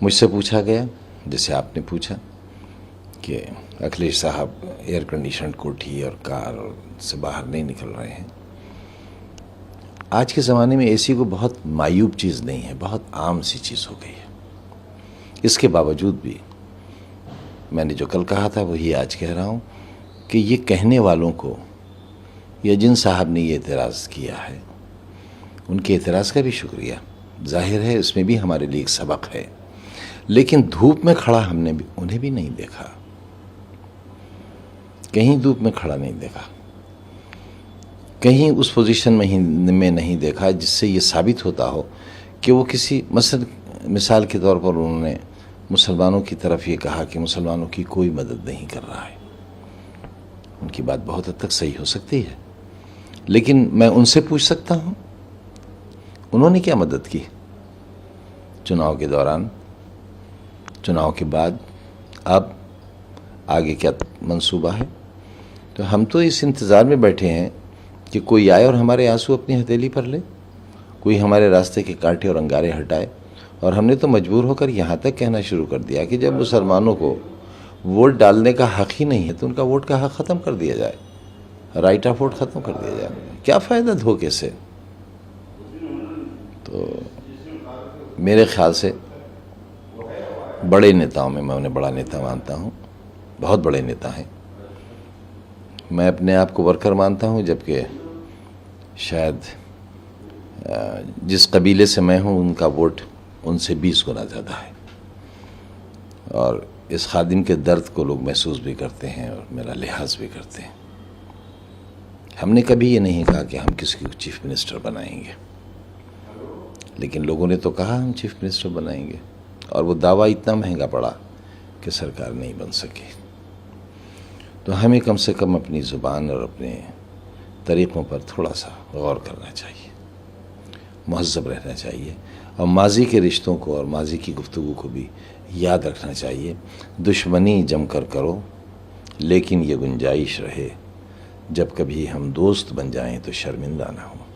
مجھ سے پوچھا گیا جیسے آپ نے پوچھا کہ اکھلیش صاحب ایئر کنڈیشنڈ کوٹھی اور کار سے باہر نہیں نکل رہے ہیں. آج کے زمانے میں اے سی کو بہت معیوب چیز نہیں ہے، بہت عام سی چیز ہو گئی ہے. اس کے باوجود بھی میں نے جو کل کہا تھا وہی آج کہہ رہا ہوں کہ یہ کہنے والوں کو یا جن صاحب نے یہ اعتراض کیا ہے ان کے اعتراض کا بھی شکریہ. ظاہر ہے اس میں بھی ہمارے لیے ایک سبق ہے، لیکن دھوپ میں کھڑا ہم نے انہیں بھی نہیں دیکھا، کہیں دھوپ میں کھڑا نہیں دیکھا، کہیں اس پوزیشن میں نہیں دیکھا جس سے یہ ثابت ہوتا ہو کہ وہ کسی مثال کے طور پر انہوں نے مسلمانوں کی طرف یہ کہا کہ مسلمانوں کی کوئی مدد نہیں کر رہا ہے. ان کی بات بہت حد تک صحیح ہو سکتی ہے، لیکن میں ان سے پوچھ سکتا ہوں انہوں نے کیا مدد کی چناؤ کے دوران، چناؤ کے بعد، اب آگے کیا منصوبہ ہے؟ تو ہم تو اس انتظار میں بیٹھے ہیں کہ کوئی آئے اور ہمارے آنسو اپنی ہتھیلی پر لے، کوئی ہمارے راستے کے کانٹے اور انگارے ہٹائے. اور ہم نے تو مجبور ہو کر یہاں تک کہنا شروع کر دیا کہ جب مسلمانوں کو ووٹ ڈالنے کا حق ہی نہیں ہے تو ان کا ووٹ کا حق ختم کر دیا جائے، رائٹ آف ووٹ ختم کر دیا جائے. کیا فائدہ دھوکے سے؟ تو میرے خیال سے بڑے نیتاؤں میں انہیں بڑا نیتا مانتا ہوں، بہت بڑے نیتا ہیں. میں اپنے آپ کو ورکر مانتا ہوں، جبکہ شاید جس قبیلے سے میں ہوں ان کا ووٹ ان سے 20 گنا زیادہ ہے، اور اس خادم کے درد کو لوگ محسوس بھی کرتے ہیں اور میرا لحاظ بھی کرتے ہیں. ہم نے کبھی یہ نہیں کہا کہ ہم کسی کو چیف منسٹر بنائیں گے، لیکن لوگوں نے تو کہا ہم چیف منسٹر بنائیں گے، اور وہ دعویٰ اتنا مہنگا پڑا کہ سرکار نہیں بن سکی. تو ہمیں کم سے کم اپنی زبان اور اپنے طریقوں پر تھوڑا سا غور کرنا چاہیے، مہذب رہنا چاہیے، اور ماضی کے رشتوں کو اور ماضی کی گفتگو کو بھی یاد رکھنا چاہیے. دشمنی جم کر کرو لیکن یہ گنجائش رہے، جب کبھی ہم دوست بن جائیں تو شرمندہ نہ ہوں.